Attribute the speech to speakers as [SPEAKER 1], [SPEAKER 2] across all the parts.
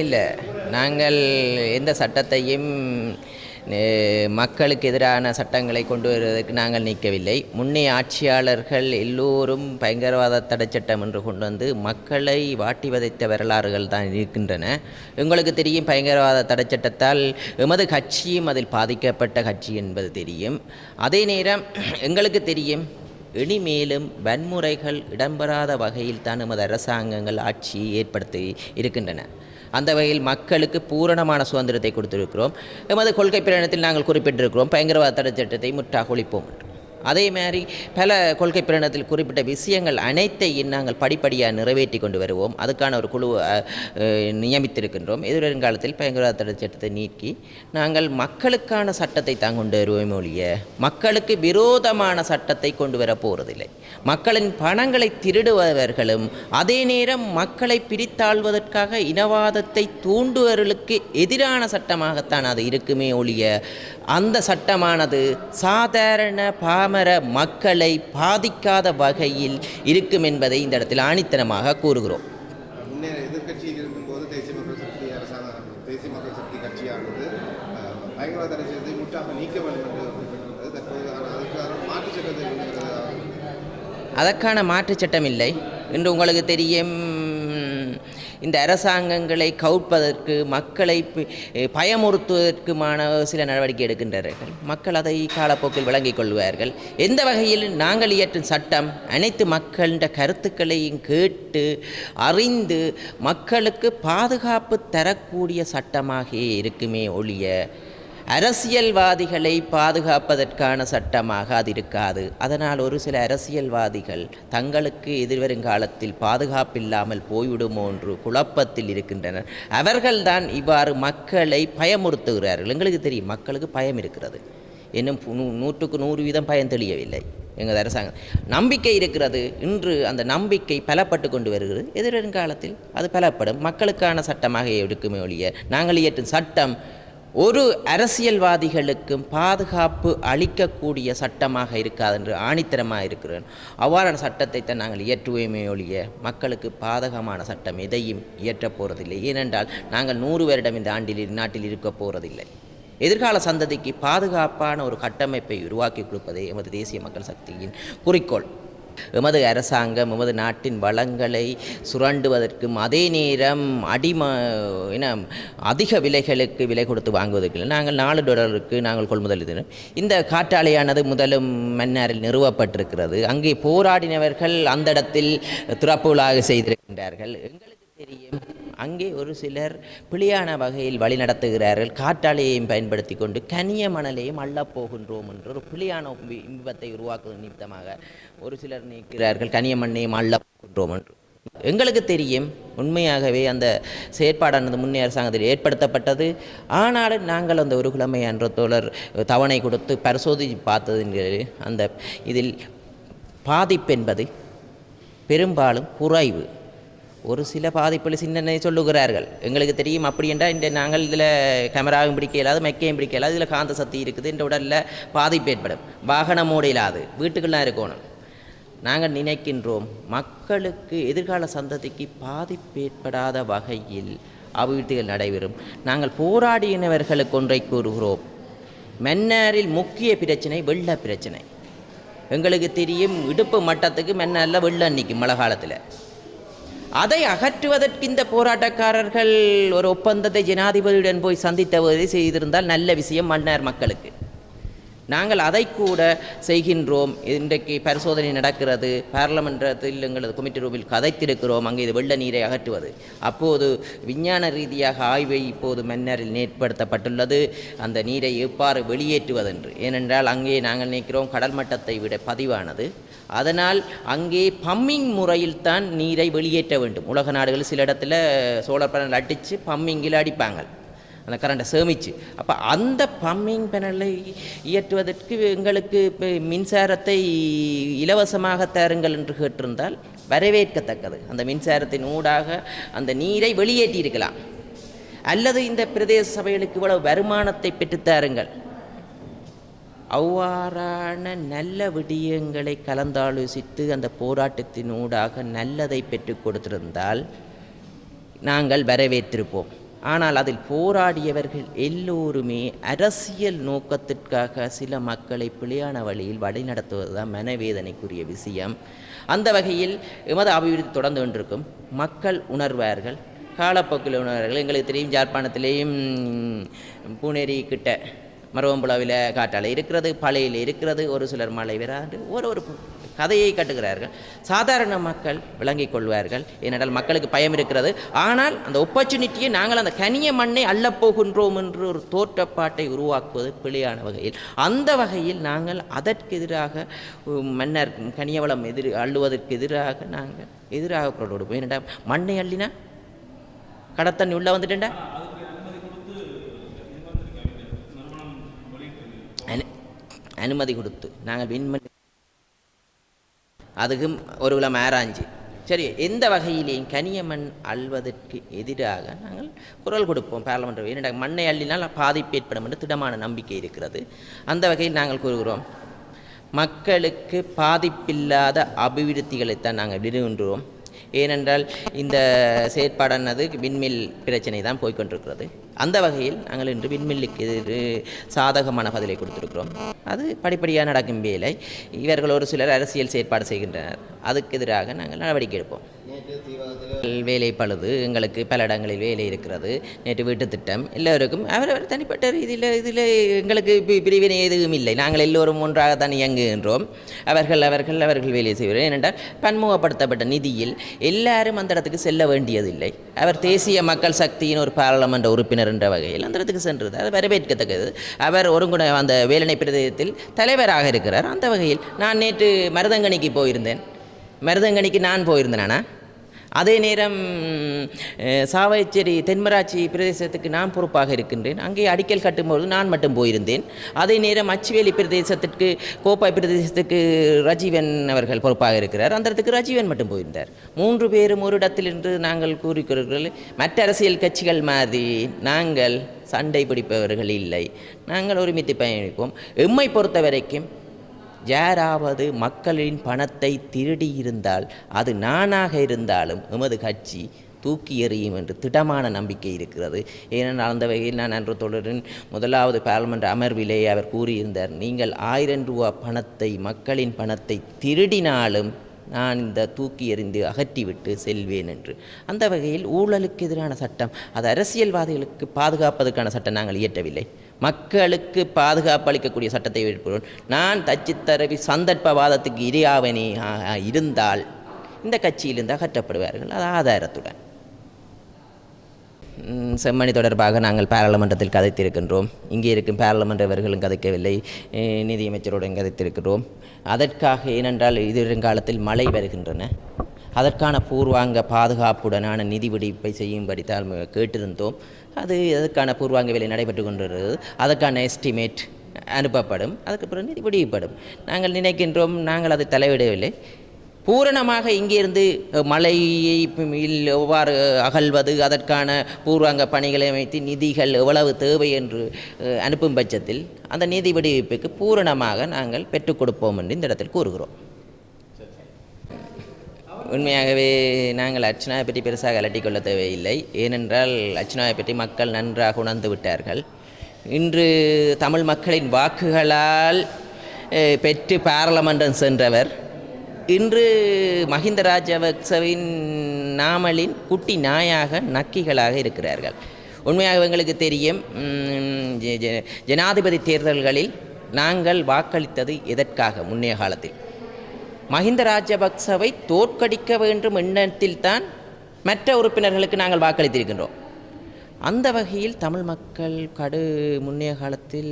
[SPEAKER 1] இல்லை, நாங்கள் எந்த சட்டத்தையும் மக்களுக்கு எதிரான சட்டங்களை கொண்டு வருவதற்கு நாங்கள் நீக்கவில்லை. முன்னைய ஆட்சியாளர்கள் எல்லோரும் பயங்கரவாத தடைச்சட்டம் என்று கொண்டு வந்து மக்களை வாட்டி வதைத்த வரலாறுகள் தான் இருக்கின்றன. உங்களுக்கு தெரியும், பயங்கரவாத தடைச்சட்டத்தால் எமது கட்சியும் அதில் பாதிக்கப்பட்ட கட்சி என்பது தெரியும். அதே நேரம் எங்களுக்கு தெரியும், இனிமேலும் வன்முறைகள் இடம்பெறாத வகையில் தான் எமது அரசாங்கங்கள் ஆட்சி ஏற்படுத்தி இருக்கின்றன. அந்த வகையில் மக்களுக்கு பூரணமான சுதந்திரத்தை கொடுத்திருக்கிறோம். எமது கொள்கை பிரகடனத்தில் நாங்கள் குறிப்பிட்டிருக்கிறோம், பயங்கரவாத தடை சட்டத்தை முற்றாக ஒழிப்போம். அதே மாதிரி பல கொள்கை பிரகடனத்தில் குறிப்பிட்ட விஷயங்கள் அனைத்தையும் நாங்கள் படிப்படியாக நிறைவேற்றி கொண்டு வருவோம். அதுக்கான ஒரு குழு நியமித்திருக்கின்றோம். எதிர்காலத்தில் பயங்கரவாத தடை சட்டத்தை நீக்கி நாங்கள் மக்களுக்கான சட்டத்தை தான் கொண்டு வருவோம் ஒழிய மக்களுக்கு விரோதமான சட்டத்தை கொண்டு வர போவதில்லை. மக்களின் பணங்களை திருடுபவர்களும் அதே நேரம் மக்களை பிரித்தாள்வதற்காக இனவாதத்தை தூண்டுவர்களுக்கு எதிரான சட்டமாகத்தான் அது இருக்குமே ஒழிய அந்த சட்டமானது சாதாரண பாமர மக்களை பாதிக்காத வகையில் இருக்கும் என்பதை இந்த இடத்தில் ஆணித்தனமாக கூறுகிறோம்.
[SPEAKER 2] எதிர்கட்சியில் இருக்கும்போது தேசிய மக்கள் சக்தி கட்சியானது பயங்கரவாத அரசியலை முற்றாக நீக்க வேண்டும் என்று தற்போது அதுக்கான மாற்று சட்டத்தை
[SPEAKER 1] அதற்கான மாற்று சட்டம் இல்லை. இன்று உங்களுக்கு தெரியும், இந்த அரசாங்கங்களை கவுப்பதற்கு மக்களை பயமுறுத்துவதற்குமான சில நடவடிக்கை எடுக்கின்றார்கள். மக்கள் அதை காலப்போக்கில் விளங்கிக் கொள்வார்கள். எந்த வகையில் நாங்கள் இயற்றும் சட்டம் அனைத்து மக்களின் கருத்துக்களையும் கேட்டு அறிந்து மக்களுக்கு பாதுகாப்பு தரக்கூடிய சட்டமாக இருக்குமே ஒழிய அரசியல்வாதிகளை பாதுகாப்பதற்கான சட்டமாக அது இருக்காது. அதனால் ஒரு சில அரசியல்வாதிகள் தங்களுக்கு எதிர்வருங்காலத்தில் பாதுகாப்பில்லாமல் போய்விடுமோ என்று குழப்பத்தில் இருக்கின்றனர். அவர்கள்தான் இவ்வாறு மக்களை பயமுறுத்துகிறார்கள். எங்களுக்கு தெரியும், மக்களுக்கு பயம் இருக்கிறது. இன்னும் 100% பயம் தெளியவில்லை. எங்கள் அரசாங்கம் நம்பிக்கை இருக்கிறது. இன்று அந்த நம்பிக்கை பலப்பட்டு கொண்டு வருகிறது. எதிர்வருங்காலத்தில் அது பலப்படும். மக்களுக்கான சட்டமாக இருக்குமே ஒழிய நாங்கள் இயற்றும் சட்டம் ஒரு அரசியல்வாதிகளுக்கும் பாதுகாப்பு அளிக்கக்கூடிய சட்டமாக இருக்காது என்று ஆணித்தரமாக இருக்கிறேன். அவ்வாறான சட்டத்தை தான் நாங்கள் இயற்றுவோமே ஒழிய மக்களுக்கு பாதகமான சட்டம் எதையும் இயற்றப் போவதில்லை. ஏனென்றால் நாங்கள் 100 வருடம் இந்த நாட்டில் இருக்க போவதில்லை. எதிர்கால சந்ததிக்கு பாதுகாப்பான ஒரு கட்டமைப்பை உருவாக்கி கொடுப்பதே எமது தேசிய மக்கள் சக்தியின் குறிக்கோள். எமது அரசாங்கம் எமது நாட்டின் வளங்களை சுரண்டுவதற்கும் அதே நேரம் அதிக விலைகளுக்கு விலை கொடுத்து வாங்குவதற்கு நாங்கள் $4 நாங்கள் கொள்முதல் செய்தோம். இந்த காற்றாலையானது முதலும் மன்னாரில் நிறுவப்பட்டிருக்கிறது. அங்கே போராடினவர்கள் அந்த இடத்தில் துறப்புலாக செய்திருக்கின்றார்கள். எங்களுக்கு தெரியும், அங்கே ஒரு சிலர் பிழையான வகையில் வழி நடத்துகிறார்கள். காற்றாலையையும் பயன்படுத்தி கொண்டு கனிய மணலையும் அள்ளப்போகின்றோம் என்ற ஒரு பிழையான பிம்பத்தை உருவாக்குவதன் நிமித்தமாக ஒரு சிலர் நீக்கிறார்கள், கனிய மண்ணையும் அள்ளப்போகின்றோம் என்று. எங்களுக்கு தெரியும், உண்மையாகவே அந்த செயற்பாடானது முன்னே அரசாங்கத்தில் ஏற்படுத்தப்பட்டது. ஆனாலும் நாங்கள் அந்த ஒரு கிழமை என்ற தோழர் தவணை கொடுத்து பரிசோதித்து பார்த்தது அந்த இதில் பாதிப்பு என்பது பெரும்பாலும் குறைவு. ஒரு சில பாதிப்புகள் சின்ன சொல்லுகிறார்கள். எங்களுக்கு தெரியும், அப்படி என்றால் இந்த நாங்கள் இதில் கேமராவும் பிடிக்க இயலாது, மெக்கையும் பிடிக்க இயலாது, இதில் காந்த சக்தி இருக்குது, இந்த உடலில் பாதிப்பு ஏற்படும், வாகனம் ஓட இயலாது, வீட்டுக்கெல்லாம் இருக்கணும். நாங்கள் நினைக்கின்றோம், மக்களுக்கு எதிர்கால சந்ததிக்கு பாதிப்பு ஏற்படாத வகையில் அபிவிருத்திகள் நடைபெறும். நாங்கள் போராடினவர்களுக்கு ஒன்றை கூறுகிறோம். மன்னாரில் முக்கிய பிரச்சனை வெள்ள பிரச்சனை. எங்களுக்கு தெரியும், இடுப்பு மட்டத்துக்கு மன்னாரில் வெள்ளம் நிற்கும் மழை காலத்தில். அதை அகற்றுவதற்கு இந்த போராட்டக்காரர்கள் ஒரு ஒப்பந்தத்தை ஜனாதிபதியுடன் போய் சந்தித்தவரை செய்திருந்தால் நல்ல விஷயம் மன்னார் மக்களுக்கு. நாங்கள் அதை கூட செய்கின்றோம். இன்றைக்கு பரிசோதனை நடக்கிறது. பார்லமென்றத்தில் எங்களது கமிட்டி ரூமில் கதைத்திருக்கிறோம். அங்கே இது வெள்ள நீரை அகற்றுவது. அப்போது விஞ்ஞான ரீதியாக ஆய்வை இப்போது மன்னாரில் ஏற்படுத்தப்பட்டுள்ளது, அந்த நீரை எவ்வாறு வெளியேற்றுவதென்று. ஏனென்றால் அங்கே நாங்கள் நினைக்கிறோம் கடல் மட்டத்தை விட பதிவானது. அதனால் அங்கே பம்மிங் முறையில் தான் நீரை வெளியேற்ற வேண்டும். உலக நாடுகள் சில இடத்துல சோலார் பேனல் அடித்து பம்மிங்கில் அடிப்பாங்க, அந்த கரண்டை சேமித்து. அப்போ அந்த பம்மிங் பேனலை இயற்றுவதற்கு எங்களுக்கு மின்சாரத்தை இலவசமாக தருங்கள் என்று கேட்டிருந்தால் வரவேற்கத்தக்கது. அந்த மின்சாரத்தின் ஊடாக அந்த நீரை வெளியேற்றி இருக்கலாம். அல்லது இந்த பிரதேச சபைகளுக்கு இவ்வளவு வருமானத்தை பெற்றுத்தாருங்கள். அவ்வாறான நல்ல விடயங்களை கலந்தாலோசித்து அந்த போராட்டத்தினூடாக நல்லதை பெற்றுக் கொடுத்திருந்தால் நாங்கள் வரவேற்றிருப்போம். ஆனால் அதில் போராடியவர்கள் எல்லோருமே அரசியல் நோக்கத்திற்காக சில மக்களை பிழையான வழியில் வழிநடத்துவது தான் மனவேதனைக்குரிய விஷயம். அந்த வகையில் எமது அபிவிருத்தி தொடர்ந்து கொண்டிருக்கும். மக்கள் உணர்வார்கள், காலப்போக்கில் உணர்வார்கள். எங்களுக்கு தெரியும், யாழ்ப்பாணத்திலேயும் பூனேரி கிட்ட மருவம்புலாவில் காற்றாலை இருக்கிறது, பழையில் இருக்கிறது, ஒரு சிலர் மழை வராது, ஒரு கதையை கட்டுகிறார்கள். சாதாரண மக்கள் விளங்கிக் கொள்வார்கள். ஏனென்றால் மக்களுக்கு பயம் இருக்கிறது. ஆனால் அந்த ஆப்பர்ச்சுனிட்டியை நாங்கள் அந்த கனிய மண்ணை அள்ளப்போகின்றோம் என்று ஒரு தோற்றப்பாட்டை உருவாக்குவது பிழையான வகையில். அந்த வகையில் நாங்கள் அதற்கு எதிராக மன்னர் கனியவளம் அள்ளுவதற்கு எதிராக நாங்கள் எதிராக குரல் கொடுப்போம். ஏனென்றால் மண்ணை அள்ளினா கடத்தண்ணி உள்ளே வந்துட்டேன்டா அனுமதி கொடுத்து நாங்கள் விண்மணி அதுக்கும் ஒரு கிலோ ஆராய்ச்சி சரி எந்த வகையிலேயும் கனியமண் அள்வதற்கு எதிராக நாங்கள் குரல் கொடுப்போம் பார்லமெண்ட். ஏனென்றால் மண்ணை அள்ளினால் பாதிப்பு ஏற்படும் என்று திடமான நம்பிக்கை இருக்கிறது. அந்த வகையில் நாங்கள் கூறுகிறோம், மக்களுக்கு பாதிப்பில்லாத அபிவிருத்திகளைத்தான் நாங்கள் விரும்புகிறோம். ஏனென்றால் இந்த செயற்பாடானது விண்மில் பிரச்சனை தான் போய்கொண்டிருக்கிறது. அந்த வகையில் நாங்கள் இன்று விண்மில்லுக்கு சாதகமான பதிலை கொடுத்திருக்கிறோம். அது படிப்படியாக நடக்கும் வேலை. இவர்கள் ஒரு சிலர் அரசியல் செயற்பாடு செய்கின்றனர். அதுக்கு எதிராக நாங்கள் நடவடிக்கை எடுப்போம். வேலை பழுது, எங்களுக்கு பல இடங்களில் வேலை இருக்கிறது. நேற்று வீட்டு திட்டம் எல்லோருக்கும் அவரவர் தனிப்பட்ட இதில் எங்களுக்கு பிரிவினை எதுவும் இல்லை. நாங்கள் எல்லோரும் ஒன்றாகத்தான் இயங்குகின்றோம். அவர்கள் வேலை செய்வார்கள். ஏனென்றால் பன்முகப்படுத்தப்பட்ட நிதியில் எல்லாரும் அந்த இடத்துக்கு செல்ல வேண்டியதில்லை. அவர் தேசிய மக்கள் சக்தியின் ஒரு பாராளுமன்ற உறுப்பினர் என்ற வகையில் அந்த இடத்துக்கு சென்றது அது வரவேற்கத்தக்கது. அவர் ஒருங்குண அந்த வேலணை பிரதேசத்தில் தலைவராக இருக்கிறார். அந்த வகையில் நான் நேற்று மருதங்கணிக்கு போயிருந்தேன். மருதங்கணிக்கு நான் போயிருந்தேனா, அதே நேரம் சாவகச்சேரி தென்மராட்சி பிரதேசத்துக்கு நான் பொறுப்பாக இருக்கின்றேன். அங்கே அடிக்கல் கட்டும்போது நான் மட்டும் போயிருந்தேன். அதே நேரம் அச்சுவேலி பிரதேசத்திற்கு கோப்பாய் பிரதேசத்துக்கு ரஜீவன் அவர்கள் பொறுப்பாக இருக்கிறார். அந்த இடத்துக்கு ரஜீவன் மட்டும் போயிருந்தார். 3 பேரும் ஒரு இடத்தில் என்று நாங்கள் கூறிக்கிறீர்கள். மற்ற அரசியல் கட்சிகள் மாதிரி நாங்கள் சண்டை பிடிப்பவர்கள் இல்லை. நாங்கள் ஒருமித்து பயணிப்போம். எம்மை பொறுத்த வரைக்கும் யாராவது மக்களின் பணத்தை திருடி இருந்தால் அது நானாக இருந்தாலும் எமது கட்சி தூக்கி எறியும் என்று திடமான நம்பிக்கை இருக்கிறது. ஏனென்றால் அந்த வகையில் நான் அன்று தொடரின் முதலாவது பார்லிமெண்ட் அமர்விலே அவர் கூறியிருந்தார், நீங்கள் 1000 ரூபா பணத்தை மக்களின் பணத்தை திருடினாலும் நான் இந்த தூக்கி எறிந்து அகற்றிவிட்டு செல்வேன் என்று. அந்த வகையில் ஊழலுக்கு எதிரான சட்டம், அது அரசியல்வாதிகளுக்கு பாதுகாப்பதற்கான சட்டம் நாங்கள் இயற்றவில்லை. மக்களுக்கு பாதுகாப்பு அளிக்கக்கூடிய சட்டத்தை ஏற்படுவோம். நான் தச்சுத்தரவி சந்தர்ப்பவாதத்துக்கு இரையாவனே இருந்தால் இந்த கட்சியிலிருந்து அகற்றப்படுவார்கள். அது ஆதாரத்துடன். செம்மணி தொடர்பாக நாங்கள் பாராளுமன்றத்தில் கதைத்திருக்கின்றோம். இங்கே இருக்கும் பாராளுமன்றவர்களும் கதைக்கவில்லை, நிதியமைச்சருடன் கதைத்திருக்கிறோம். அதற்காக ஏனென்றால் எதிர்காலத்தில் மழை வருகின்றன, அதற்கான பூர்வாங்க பாதுகாப்புடனான நிதி விடுவிப்பை செய்யும்படி கேட்டிருந்தோம். அதற்கான பூர்வாங்க வேலை நடைபெற்று கொண்டிருக்கிறது. அதற்கான எஸ்டிமேட் அனுப்பப்படும். அதுக்கு பிறகு நிதி விடுவிப்படும். நாங்கள் நினைக்கின்றோம், நாங்கள் அதை தலையிடவில்லை. பூரணமாக இங்கிருந்து மழையை எவ்வாறு அகழ்வது, அதற்கான பூர்வாங்க பணிகளை அமைத்து நிதிகள் எவ்வளவு தேவை என்று அனுப்பும் பட்சத்தில் அந்த நிதி விடுவிப்புக்கு பூரணமாக நாங்கள் பெற்றுக் கொடுப்போம் என்று இந்த இடத்தில் கூறுகிறோம். உண்மையாகவே நாங்கள் அர்ச்சனாவை பற்றி பெருசாக அலட்டிக்கொள்ள தேவையில்லை. ஏனென்றால் அர்ச்சனாவை பற்றி மக்கள் நன்றாக உணர்ந்து விட்டார்கள். இன்று தமிழ் மக்களின் வாக்குகளால் பெற்று பாராளுமன்றம் சென்றவர் இன்று மஹிந்த ராஜபக்சவின் நாமலின் குட்டி நாயாக நக்கிகளாக இருக்கிறார்கள். உண்மையாக எங்களுக்கு தெரியும், ஜனாதிபதி தேர்தல்களில் நாங்கள் வாக்களித்தது எதற்காக? முன்னைய காலத்தில் மஹிந்த ராஜபக்சவை தோற்கடிக்க வேண்டும் எண்ணத்தில்தான் மற்ற உறுப்பினர்களுக்கு நாங்கள் வாக்களித்திருக்கின்றோம். அந்த வகையில் தமிழ் மக்கள் முன்னைய காலத்தில்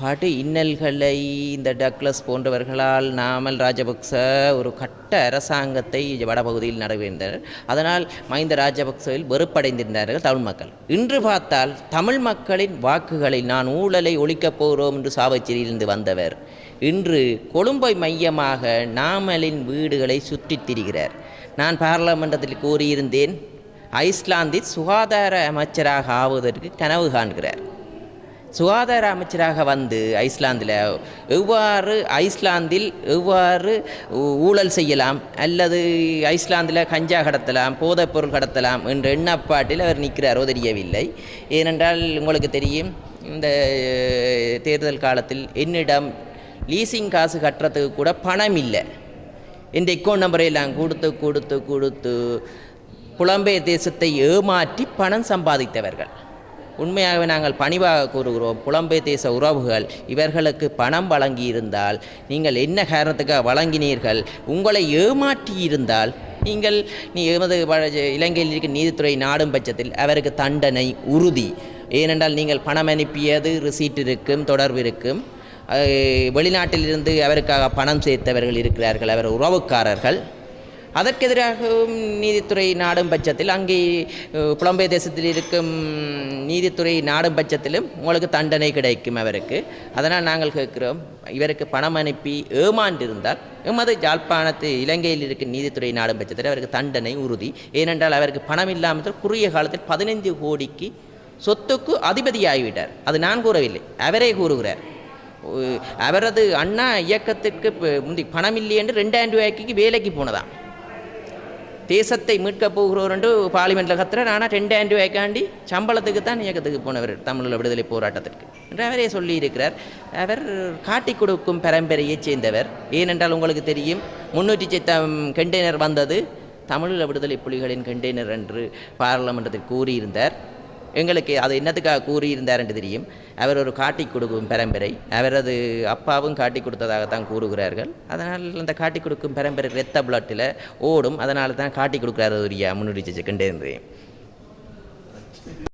[SPEAKER 1] படு இன்னல்களை இந்த டக்ளஸ் போன்றவர்களால் நாமல் ராஜபக்ச ஒரு கட்ட அரசாங்கத்தை வடபகுதியில் நடக்கின்றனர். அதனால் மஹிந்த ராஜபக்சவில் வெறுப்படைந்திருந்தார்கள் தமிழ் மக்கள். இன்று பார்த்தால் தமிழ் மக்களின் வாக்குகளில் நான் ஊழலை ஒழிக்கப் போகிறோம் என்று சாவச்சேரியிலிருந்து வந்தவர் இன்று கொழும்பை மையமாக நாமலின் வீடுகளை சுற்றித் திரிகிறார். நான் பாராளுமன்றத்தில் கூறியிருந்தேன், ஐஸ்லாந்தில் சுகாதார அமைச்சராக ஆவதற்கு கனவு காண்கிறார். சுகாதார அமைச்சராக வந்து ஐஸ்லாந்தில் எவ்வாறு ஊழல் செய்யலாம் அல்லது ஐஸ்லாந்தில் கஞ்சா கடத்தலாம் போதைப்பொருள் கடத்தலாம் என்ற எண்ணப்பாட்டில் அவர் நிற்கிறாரோ தெரியவில்லை. ஏனென்றால் உங்களுக்கு தெரியும், இந்த தேர்தல் காலத்தில் என்னிடம் லீசிங் காசு கட்டுறதுக்கு கூட பணம் இல்லை, இந்த அக்கௌண்ட் நம்பரையெல்லாம் கொடுத்து புலம்பெயர் தேசத்தை ஏமாற்றி பணம் சம்பாதித்தவர்கள். உண்மையாகவே நாங்கள் பணிவாக கூறுகிறோம், புலம்பெயர் தேச உறவுகள் இவர்களுக்கு பணம் வழங்கியிருந்தால், நீங்கள் என்ன காரணத்துக்காக வழங்கினீர்கள், உங்களை ஏமாற்றியிருந்தால் நீங்கள் எமது இலங்கையில் இருக்கிற நீதித்துறை நாடும் பட்சத்தில் அவருக்கு தண்டனை உறுதி. ஏனென்றால் நீங்கள் பணம் அனுப்பியது ரிசீட் இருக்கும், தொடர்பு இருக்கும். வெளிநாட்டிலிருந்து அவருக்காக பணம் சேர்த்தவர்கள் இருக்கிறார்கள், அவர் உறவுக்காரர்கள். அதற்கெதிராகவும் நீதித்துறை நாடும் பட்சத்தில் அங்கே புலம்பெயர் தேசத்தில் இருக்கும் நீதித்துறை நாடும் பட்சத்திலும் உங்களுக்கு தண்டனை கிடைக்கும் அவருக்கு. அதனால் நாங்கள் கேட்கிறோம், இவருக்கு பணம் அனுப்பி ஏமாண்டிருந்தால் எமது யாழ்ப்பாணத்து இலங்கையில் இருக்கும் நீதித்துறை நாடும் பட்சத்தில் அவருக்கு தண்டனை உறுதி. ஏனென்றால் அவருக்கு பணம் இல்லாமல் குறுகிய காலத்தில் 15 கோடிக்கு சொத்துக்கு அதிபதியாகிவிட்டார். அது நான் கூறவில்லை, அவரே கூறுகிறார். அவரது அண்ணா இயக்கத்திற்கு முந்தி பணம் இல்லை என்று 2000 ரூபாய்க்கு வேலைக்கு போனதான். தேசத்தை மீட்கப் போகிறோர் என்று பார்லிமெண்ட்டில் கத்துறார். ஆனால் 2000 ரூபாய்க்காண்டி சம்பளத்துக்கு தான் இயக்கத்துக்கு போனவர் தமிழீழ விடுதலை போராட்டத்திற்கு என்று அவரே சொல்லியிருக்கிறார். அவர் காட்டி கொடுக்கும் பரம்பரையைச் சேர்ந்தவர். ஏனென்றால் உங்களுக்கு தெரியும், 300 கண்டெய்னர் வந்தது தமிழீழ விடுதலை புலிகளின் கண்டெய்னர் என்று பாராளுமன்றத்தில் கூறியிருந்தார். எங்களுக்கு அது என்னத்துக்காக கூறியிருந்தார் என்று தெரியும். அவர் ஒரு காட்டி கொடுக்கும் பரம்பரை, அவரது அப்பாவும் காட்டி கொடுத்ததாகத்தான் கூறுகிறார்கள். அதனால் அந்த காட்டி கொடுக்கும் பரம்பரை இரத்த பிளட்டில் ஓடும். அதனால தான் காட்டி கொடுக்குறாரு ஒரு 300 கண்டெய்னர்.